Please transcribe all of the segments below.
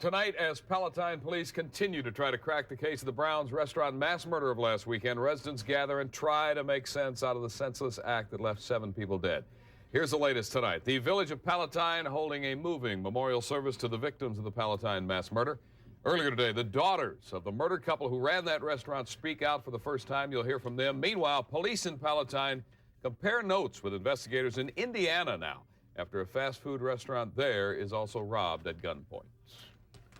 Tonight, as Palatine police continue to try to crack the case of the Browns restaurant mass murder of last weekend, residents gather and try to make sense out of the senseless act that left 7 people dead. Here's the latest tonight. The village of Palatine holding a moving memorial service to the victims of the Palatine mass murder. Earlier today, the daughters of the murdered couple who ran that restaurant speak out for the first time. You'll hear from them. Meanwhile, police in Palatine compare notes with investigators in Indiana now, after a fast food restaurant there is also robbed at gunpoint.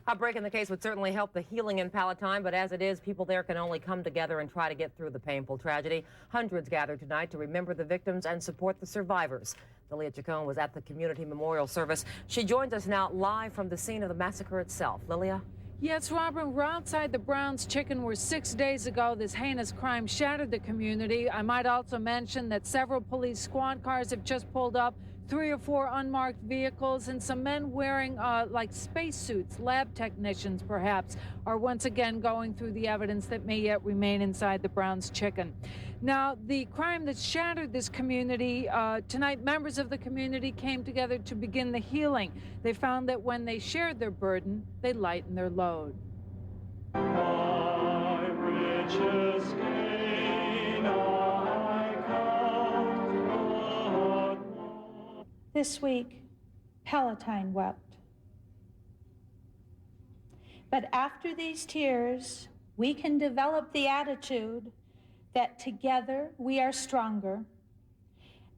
A break in the case would certainly help the healing in Palatine, but as it is, people there can only come together and try to get through the painful tragedy. Hundreds gathered tonight to remember the victims and support the survivors. Lilia Chacon was at the community memorial service. She joins us now live from the scene of the massacre itself. Lilia? Yes, Robin, we're outside the Browns Chicken where 6 days ago this heinous crime shattered the community. I might also mention that several police squad cars have just pulled up, 3 or 4 unmarked vehicles, and some men wearing like spacesuits, lab technicians perhaps, are once again going through the evidence that may yet remain inside the Browns Chicken. Now, the crime that shattered this community, tonight members of the community came together to begin the healing. They found that when they shared their burden, they lightened their load. My riches gain I count. This week, Palatine wept. But after these tears, we can develop the attitude that together we are stronger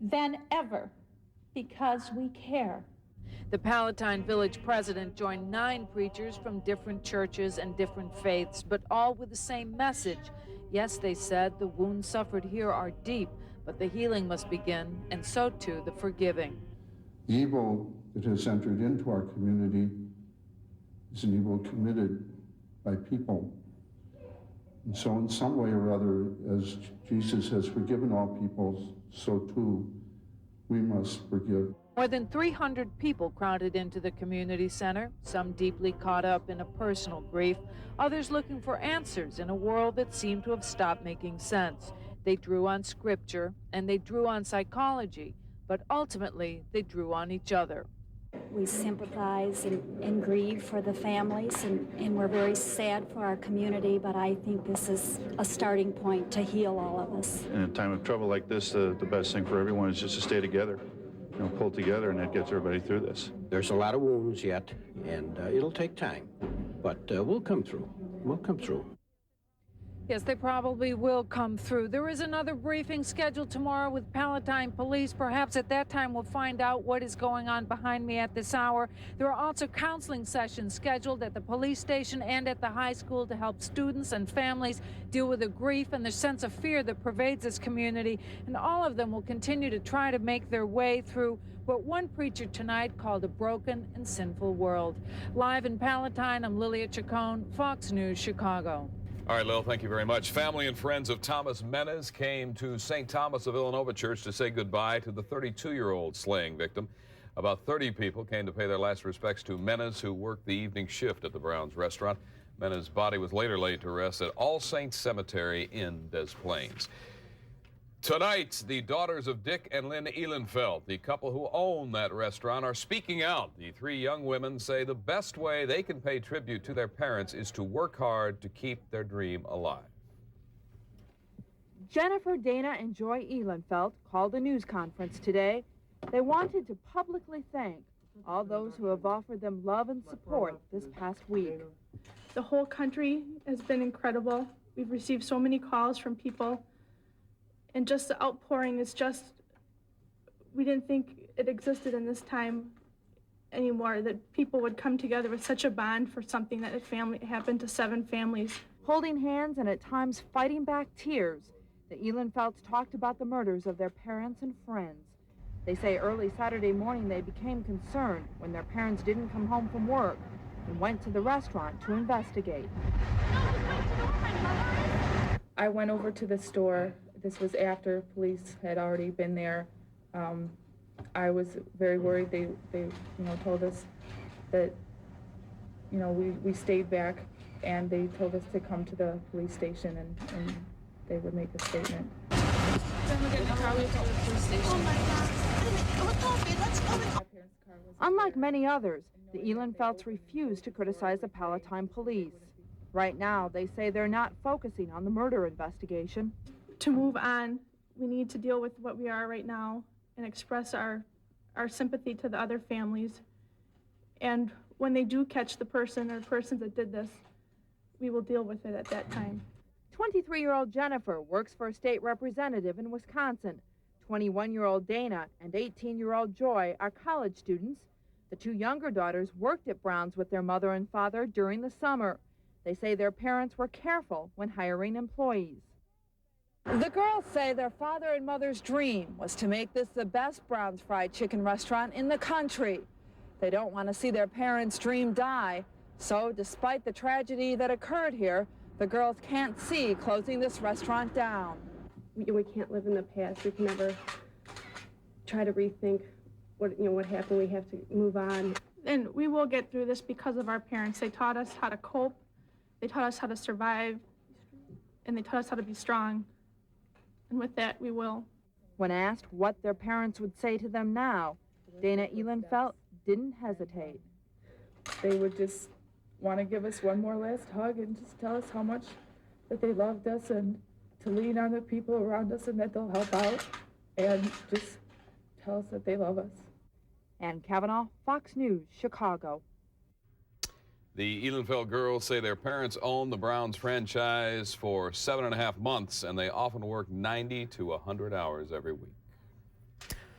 than ever because we care. The Palatine Village president joined 9 preachers from different churches and different faiths, but all with the same message. Yes, they said, the wounds suffered here are deep, but the healing must begin, and so too the forgiving. The evil that has entered into our community is an evil committed by people. And so in some way or other, as Jesus has forgiven all people, so too we must forgive. More than 300 people crowded into the community center, some deeply caught up in a personal grief, others looking for answers in a world that seemed to have stopped making sense. They drew on scripture and they drew on psychology, but ultimately they drew on each other. We sympathize and grieve for the families, and we're very sad for our community, but I think this is a starting point to heal all of us. In a time of trouble like this, the best thing for everyone is just to stay together, pull together, and that gets everybody through this. There's a lot of wounds yet, and it'll take time, but we'll come through. We'll come through. Yes, they probably will come through. There is another briefing scheduled tomorrow with Palatine Police. Perhaps at that time we'll find out what is going on behind me at this hour. There are also counseling sessions scheduled at the police station and at the high school to help students and families deal with the grief and the sense of fear that pervades this community. And all of them will continue to try to make their way through what one preacher tonight called a broken and sinful world. Live in Palatine, I'm Lilia Chacon, Fox News, Chicago. All right, Lil, thank you very much. Family and friends of Thomas Menes came to St. Thomas of Villanova Church to say goodbye to the 32-year-old slaying victim. About 30 people came to pay their last respects to Menes, who worked the evening shift at the Browns restaurant. Menes' body was later laid to rest at All Saints Cemetery in Des Plaines. Tonight, the daughters of Dick and Lynn Ehlenfeld, the couple who own that restaurant, are speaking out. The 3 young women say the best way they can pay tribute to their parents is to work hard to keep their dream alive. Jennifer, Dana, and Joy Ehlenfeld called a news conference today. They wanted to publicly thank all those who have offered them love and support this past week. The whole country has been incredible. We've received so many calls from people. And just the outpouring is just, we didn't think it existed in this time anymore, that people would come together with such a bond for something that happened to 7 families. Holding hands and at times fighting back tears, the Ehlenfelds talked about the murders of their parents and friends. They say early Saturday morning they became concerned when their parents didn't come home from work and went to the restaurant to investigate. I went over to the store. This was after police had already been there. I was very worried. They told us that, we stayed back, and they told us to come to the police station and they would make a statement. Then we're getting a car, we go to the police station. Oh my God! Let's go. Unlike many others, the Ehlenfelds refuse to criticize the Palatine police. Right now, they say they're not focusing on the murder investigation. To move on, we need to deal with what we are right now and express our sympathy to the other families. And when they do catch the person or persons that did this, we will deal with it at that time. 23-year-old Jennifer works for a state representative in Wisconsin. 21-year-old Dana and 18-year-old Joy are college students. The two younger daughters worked at Brown's with their mother and father during the summer. They say their parents were careful when hiring employees. The girls say their father and mother's dream was to make this the best Brown's fried chicken restaurant in the country. They don't want to see their parents' dream die. So despite the tragedy that occurred here, the girls can't see closing this restaurant down. We can't live in the past. We can never try to rethink what happened. We have to move on. And we will get through this because of our parents. They taught us how to cope. They taught us how to survive. And they taught us how to be strong. And with that, we will. When asked what their parents would say to them now, Dana Ehlenfeld didn't hesitate. They would just want to give us one more last hug and just tell us how much that they loved us and to lean on the people around us and that they'll help out and just tell us that they love us. Ann Kavanaugh, Fox News, Chicago. The Ehlenfeld girls say their parents owned the Browns franchise for 7.5 months, and they often work 90 to 100 hours every week.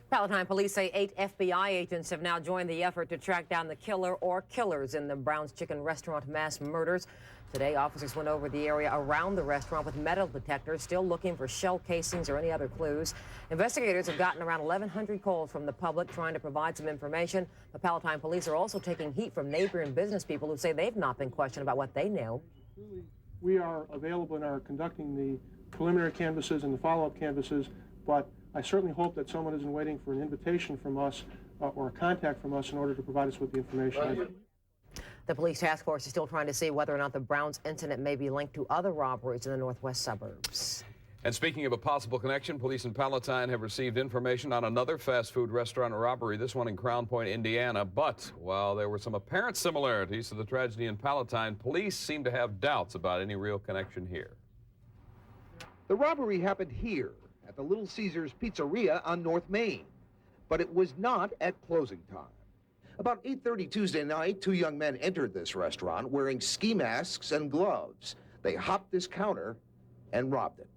Palatine police say 8 FBI agents have now joined the effort to track down the killer or killers in the Brown's Chicken restaurant mass murders. Today, officers went over the area around the restaurant with metal detectors, still looking for shell casings or any other clues. Investigators have gotten around 1,100 calls from the public trying to provide some information. The Palatine police are also taking heat from neighboring business people who say they've not been questioned about what they know. We are available and are conducting the preliminary canvasses and the follow-up canvasses, but I certainly hope that someone isn't waiting for an invitation from us or a contact from us in order to provide us with the information. The police task force is still trying to see whether or not the Browns incident may be linked to other robberies in the northwest suburbs. And speaking of a possible connection, police in Palatine have received information on another fast food restaurant robbery, this one in Crown Point, Indiana. But while there were some apparent similarities to the tragedy in Palatine, police seem to have doubts about any real connection here. The robbery happened here at the Little Caesars Pizzeria on North Main, but it was not at closing time. About 8:30 Tuesday night, two young men entered this restaurant wearing ski masks and gloves. They hopped this counter and robbed it.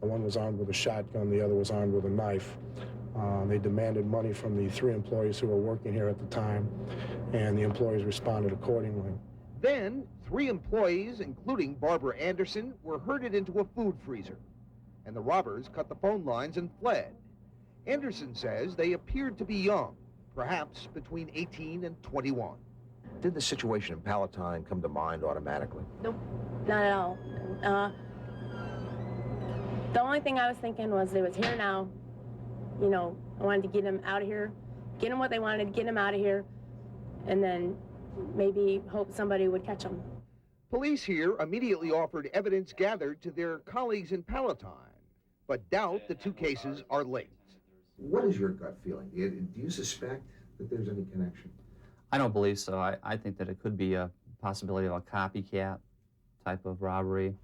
One was armed with a shotgun, the other was armed with a knife. They demanded money from the 3 employees who were working here at the time, and the employees responded accordingly. Then, 3 employees, including Barbara Anderson, were herded into a food freezer, and the robbers cut the phone lines and fled. Anderson says they appeared to be young, perhaps between 18 and 21. Did the situation in Palatine come to mind automatically? Nope, not at all. The only thing I was thinking was they was here now. You know, I wanted to get them out of here, get them what they wanted, get them out of here, and then maybe hope somebody would catch them. Police here immediately offered evidence gathered to their colleagues in Palatine, but doubt the 2 cases are linked. What is your gut feeling? Do you suspect that there's any connection? I don't believe so. I think that it could be a possibility of a copycat type of robbery,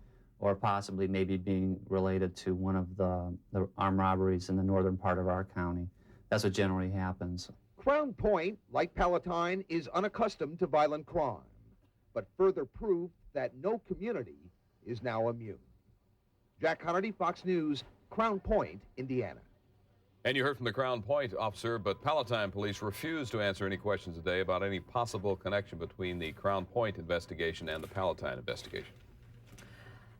or possibly maybe being related to one of the armed robberies in the northern part of our county. That's what generally happens. Crown Point, like Palatine, is unaccustomed to violent crime, but further proof that no community is now immune. Jack Connerty, Fox News, Crown Point, Indiana. And you heard from the Crown Point officer, but Palatine police refused to answer any questions today about any possible connection between the Crown Point investigation and the Palatine investigation.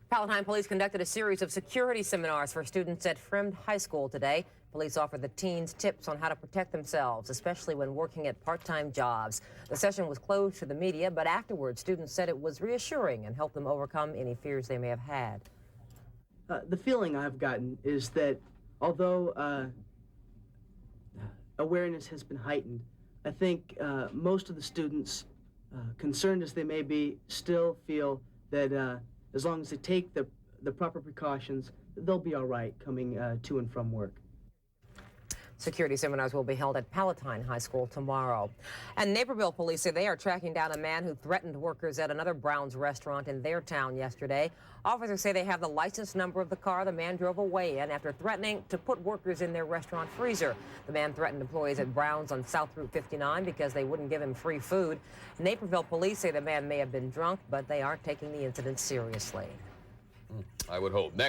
Palatine police conducted a series of security seminars for students at Fremd High School today. Police offered the teens tips on how to protect themselves, especially when working at part-time jobs. The session was closed to the media, but afterwards, students said it was reassuring and helped them overcome any fears they may have had. The feeling I've gotten is that although awareness has been heightened, I think most of the students, concerned as they may be, still feel that as long as they take the proper precautions, they'll be all right coming to and from work. Security seminars will be held at Palatine High School tomorrow. And Naperville police say they are tracking down a man who threatened workers at another Brown's restaurant in their town yesterday. Officers say they have the license number of the car the man drove away in after threatening to put workers in their restaurant freezer. The man threatened employees at Brown's on South Route 59 because they wouldn't give him free food. Naperville police say the man may have been drunk, but they are taking the incident seriously. I would hope. Next